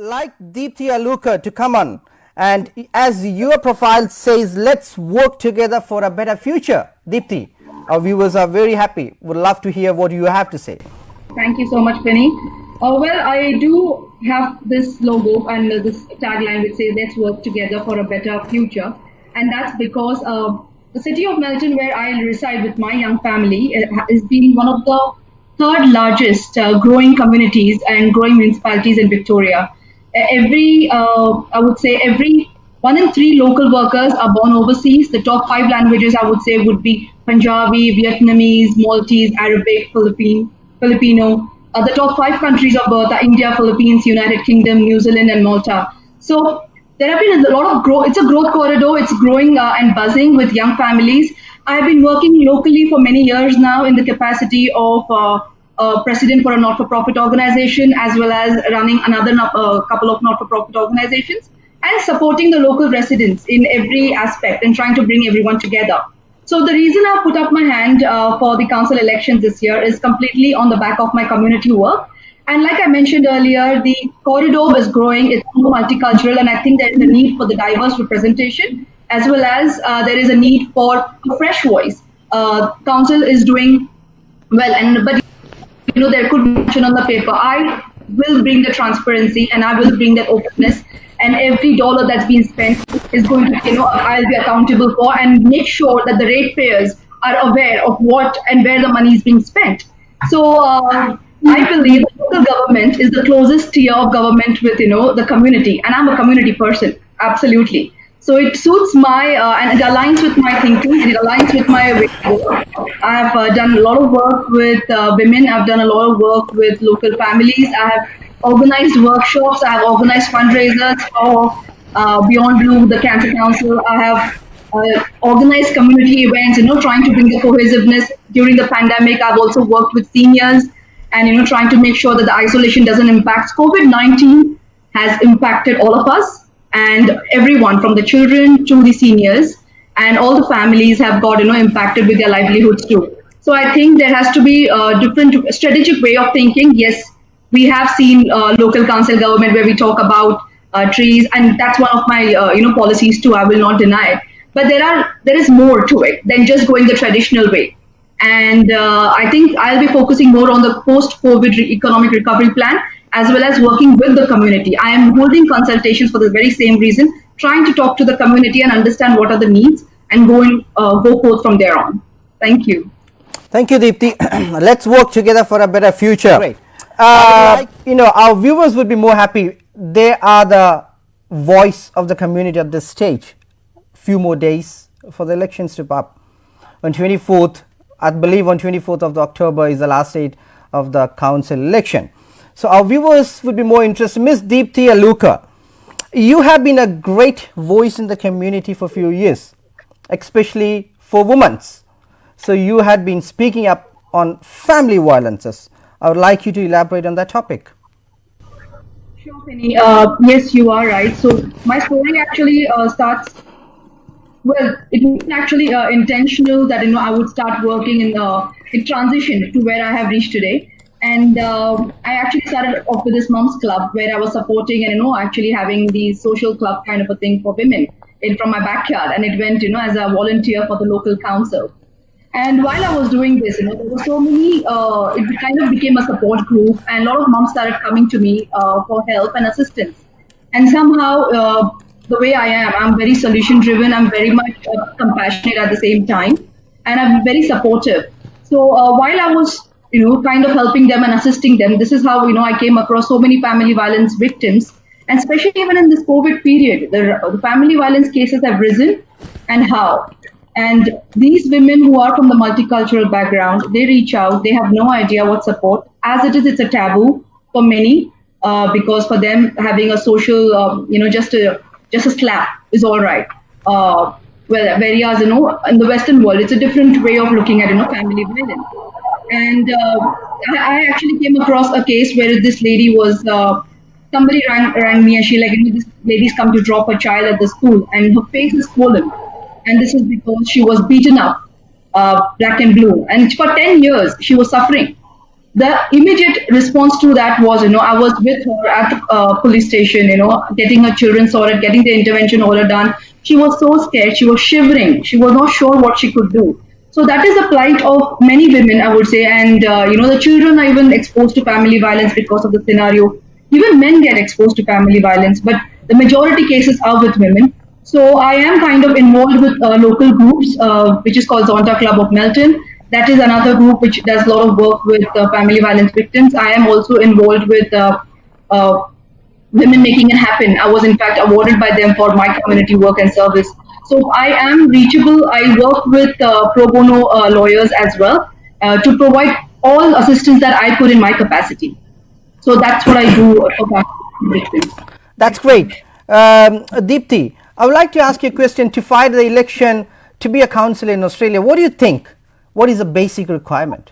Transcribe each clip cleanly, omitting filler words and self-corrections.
like Deepthi Aluka to come on, and as your profile says, let's work together for a better future. Deepthi, our viewers are very happy. Would love to hear what you have to say. Thank you so much, Penny. Well, I do have this logo and this tagline which says "Let's work together for a better future," and that's because the city of Melton, where I reside with my young family, has been one of the third largest growing communities and growing municipalities in Victoria. I would say every 1 in 3 local workers are born overseas. The top 5 languages I would say would be Punjabi, Vietnamese, Maltese, Arabic, Filipino. The top 5 countries of birth are India, Philippines, United Kingdom, New Zealand, and Malta. So there have been a lot of growth. It's a growth corridor. It's growing and buzzing with young families. I've been working locally for many years now in the capacity of president for a not-for-profit organization, as well as running another couple of not-for-profit organizations, and supporting the local residents in every aspect and trying to bring everyone together. So the reason I put up my hand for the council elections this year is completely on the back of my community work. And like I mentioned earlier, the corridor is growing, it's more multicultural, and I think there is a need for the diverse representation, as well as there is a need for a fresh voice. Council is doing well, and but there could be mention on the paper. I will bring the transparency and I will bring that openness, and every dollar that's being spent is going to, I'll be accountable for and make sure that the ratepayers are aware of what and where the money is being spent. So I believe local government is the closest tier of government with, the community, and I'm a community person, absolutely. So it suits my and it aligns with my thinking. It aligns with my way of work. I've done a lot of work with women. I've done a lot of work with local families. I have organized workshops. I have organized fundraisers for Beyond Blue, the Cancer Council. I have organized community events. Trying to bring the cohesiveness during the pandemic. I've also worked with seniors, and trying to make sure that the isolation doesn't impact. COVID-19 has impacted all of us and everyone from the children to the seniors, and all the families have got impacted with their livelihoods too. So I think there has to be a different strategic way of thinking. Yes, we have seen local council government where we talk about trees, and that's one of my policies too. I will not deny it, but there is more to it than just going the traditional way. And I think I'll be focusing more on the post-COVID economic recovery plan, as well as working with the community. I am holding consultations for the very same reason, trying to talk to the community and understand what are the needs and go forth from there on. Thank you. Thank you, Deepthi. Let's work together for a better future. Great. Our viewers would be more happy. They are the voice of the community at this stage. Few more days for the elections to up. On 24th, I believe on 24th of October is the last date of the council election. So our viewers would be more interested. Miss Deepthi Aluka, you have been a great voice in the community for a few years, especially for women. So you had been speaking up on family violences. I would like you to elaborate on that topic. Sure, Penny. Yes, you are right. So my story actually starts. Well, it was actually intentional that I would start working in transition to where I have reached today. And I actually started off with this mom's club where I was supporting and actually having the social club kind of a thing for women from my backyard, and it went as a volunteer for the local council. And while I was doing this, there were so many. It kind of became a support group, and a lot of moms started coming to me for help and assistance. And somehow, the way I am, I'm very solution driven. I'm very much compassionate at the same time, and I'm very supportive. So while I was kind of helping them and assisting them, this is how I came across so many family violence victims, and especially even in this COVID period, the family violence cases have risen, and how. And these women who are from the multicultural background, they reach out, they have no idea what support. As it is, it's a taboo for many, because for them having a social, just a slap is all right. Whereas, in the Western world, it's a different way of looking at, family violence. And I actually came across a case where this lady was, somebody rang me and she this lady's come to drop her child at the school and her face is swollen. And this is because she was beaten up, black and blue. And for 10 years, she was suffering. the immediate response to that was, I was with her at the police station, getting her children sorted, getting the intervention order done. She was so scared. She was shivering. She was not sure what she could do. So that is the plight of many women, I would say. And, the children are even exposed to family violence because of the scenario. Even men get exposed to family violence, but the majority cases are with women. So I am kind of involved with local groups, which is called Zonta Club of Melton. That is another group which does a lot of work with family violence victims. I am also involved with uh, Women Making It Happen. I was in fact awarded by them for my community work and service. So I am reachable. I work with pro bono lawyers as well to provide all assistance that I could in my capacity. So that's what I do for family victims. That's great. Deepti, I would like to ask you a question. To fight the election to be a councillor in Australia, what do you think? What is the basic requirement?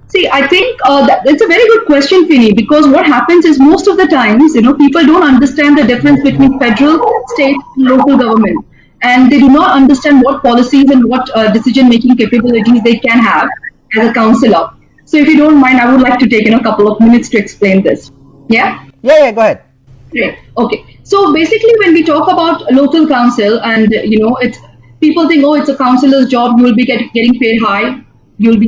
See, I think it's a very good question, Finny, because what happens is most of the times, people don't understand the difference between federal, state, and local government. And they do not understand what policies and what decision-making capabilities they can have as a councillor. So if you don't mind, I would like to take a couple of minutes to explain this. Yeah? Yeah, go ahead. Great. Okay. So basically, when we talk about local council, and it's people think, oh, it's a councillor's job. You will be getting paid high. You'll be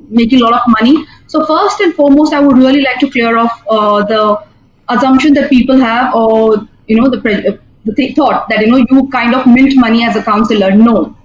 making a lot of money. So first and foremost, I would really like to clear off the assumption that people have, or the thought that you kind of mint money as a councillor. No,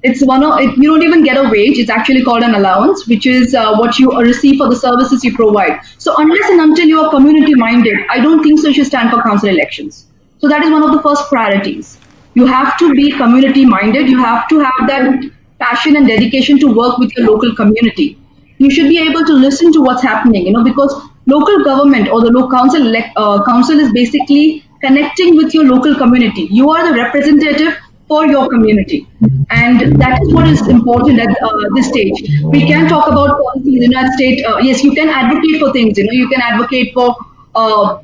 it's you don't even get a wage. It's actually called an allowance, which is what you receive for the services you provide. So unless and until you are community minded, I don't think so you should stand for council elections. So that is one of the first priorities. You have to be community minded. You have to have that passion and dedication to work with your local community. You should be able to listen to what's happening, because local government or the local council is basically connecting with your local community. You are the representative for your community, and that is what is important at this stage. We can talk about policy in the United States. Yes, you can advocate for things. You can advocate for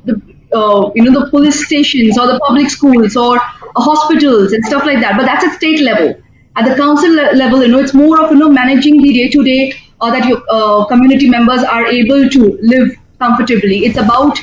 the police stations or the public schools or hospitals and stuff like that. But that's at state level. At the council level, it's more of managing the day-to-day, that your community members are able to live comfortably. It's about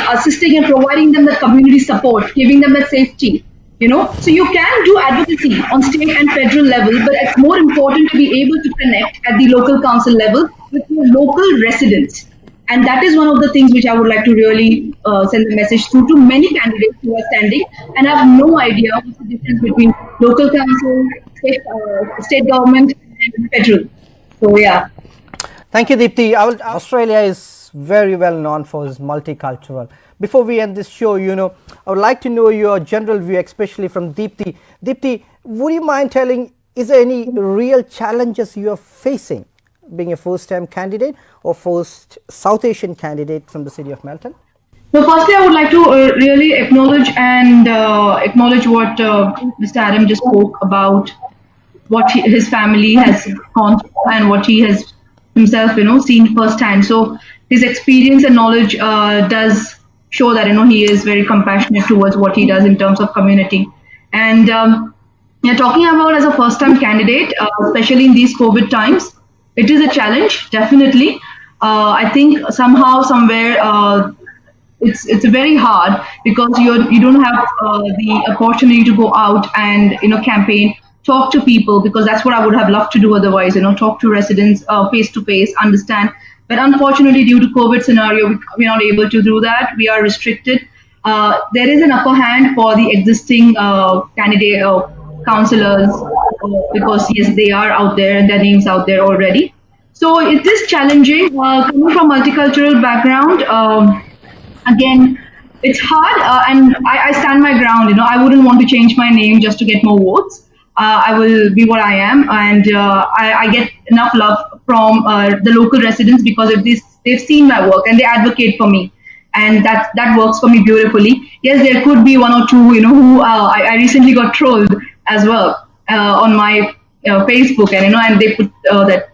assisting and providing them the community support, giving them that safety. So you can do advocacy on state and federal level, but it's more important to be able to connect at the local council level with your local residents. And that is one of the things which I would like to really send the message through to many candidates who are standing and have no idea what's the difference between local council, state government, and federal. So, yeah. Thank you, Deepti. Australia is very well known for its multicultural. Before we end this show, I would like to know your general view, especially from Deepti. Deepti, would you mind telling, is there any real challenges you are facing being a first-time candidate or first South Asian candidate from the city of Melton? So firstly, I would like to really acknowledge what Mr. Adam just spoke about, what his family has gone through and what he has himself, seen firsthand. So his experience and knowledge does show that, he is very compassionate towards what he does in terms of community. And talking about as a first-time candidate, especially in these COVID times, it is a challenge, definitely. I think somehow, somewhere, it's very hard because you don't have the opportunity to go out and campaign, talk to people, because that's what I would have loved to do otherwise. Talk to residents face to face, understand. But unfortunately, due to COVID scenario, we're not able to do that. We are restricted. There is an upper hand for the existing candidate councillors because yes, they are out there and their names out there already. So it is challenging. Coming from multicultural background, again, it's hard, and I stand my ground. I wouldn't want to change my name just to get more votes. I will be what I am, and I get enough love from the local residents because they've seen my work and they advocate for me, and that works for me beautifully. Yes, there could be one or two, who I recently got trolled as well on my Facebook, and they put that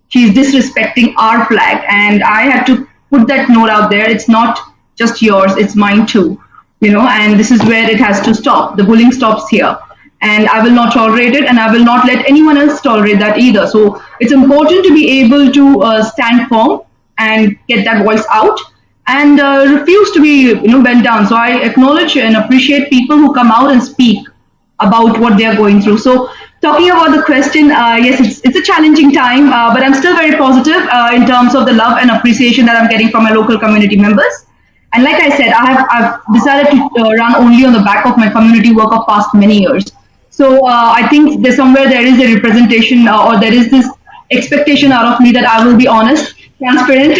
she's disrespecting our flag, and I had to put that note out there. It's not just yours, it's mine too, and this is where it has to stop. The bullying stops here. and I will not tolerate it, and I will not let anyone else tolerate that either. So it's important to be able to stand firm and get that voice out, and refuse to be bent down. So I acknowledge and appreciate people who come out and speak about what they are going through. So talking about the question, yes, it's a challenging time, but I'm still very positive in terms of the love and appreciation that I'm getting from my local community members. And like I said, I've decided to run only on the back of my community work of past many years. So I think there's somewhere there is a representation, or there is this expectation out of me that I will be honest, transparent,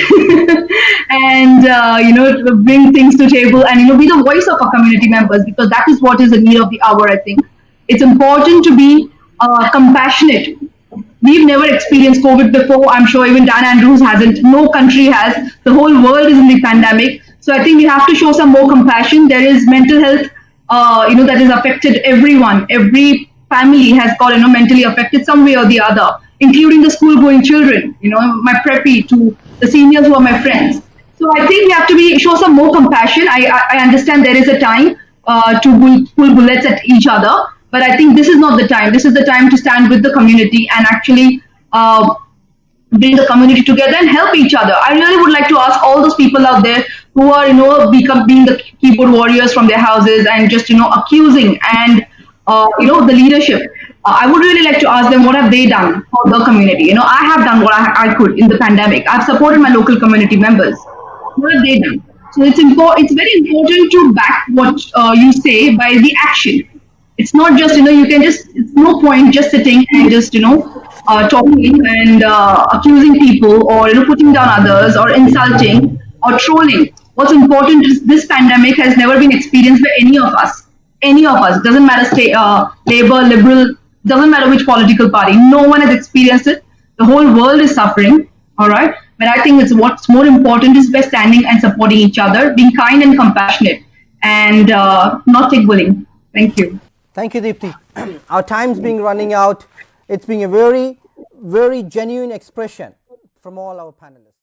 and bring things to table, and be the voice of our community members, because that is what is the need of the hour. I think it's important to be compassionate. We've never experienced COVID before. I'm sure even Dan Andrews hasn't. No country has. The whole world is in the pandemic. So I think we have to show some more compassion. There is mental health, that has affected everyone. Every family has got, mentally affected some way or the other, including the school-going children. My preppy to the seniors who are my friends. So I think we have to show some more compassion. I understand there is a time to pull bullets at each other, but I think this is not the time. This is the time to stand with the community and actually bring the community together and help each other. I really would like to ask all those people out there who are, being the keyboard warriors from their houses and just, accusing and, the leadership. I would really like to ask them, what have they done for the community? I have done what I could in the pandemic. I've supported my local community members. What have they done? So it's important. It's very important to back what you say by the action. It's not just, you can just, it's no point just sitting and just, talking and accusing people, or putting down others, or insulting or trolling. What's important is this pandemic has never been experienced by any of us. Any of us, doesn't matter, labor, liberal, doesn't matter which political party. No one has experienced it. The whole world is suffering. All right, but I think it's what's more important is by standing and supporting each other, being kind and compassionate, and not take bullying. Thank you. Thank you, Deepti. Our time's being running out. It's been a very, very genuine expression from all our panelists.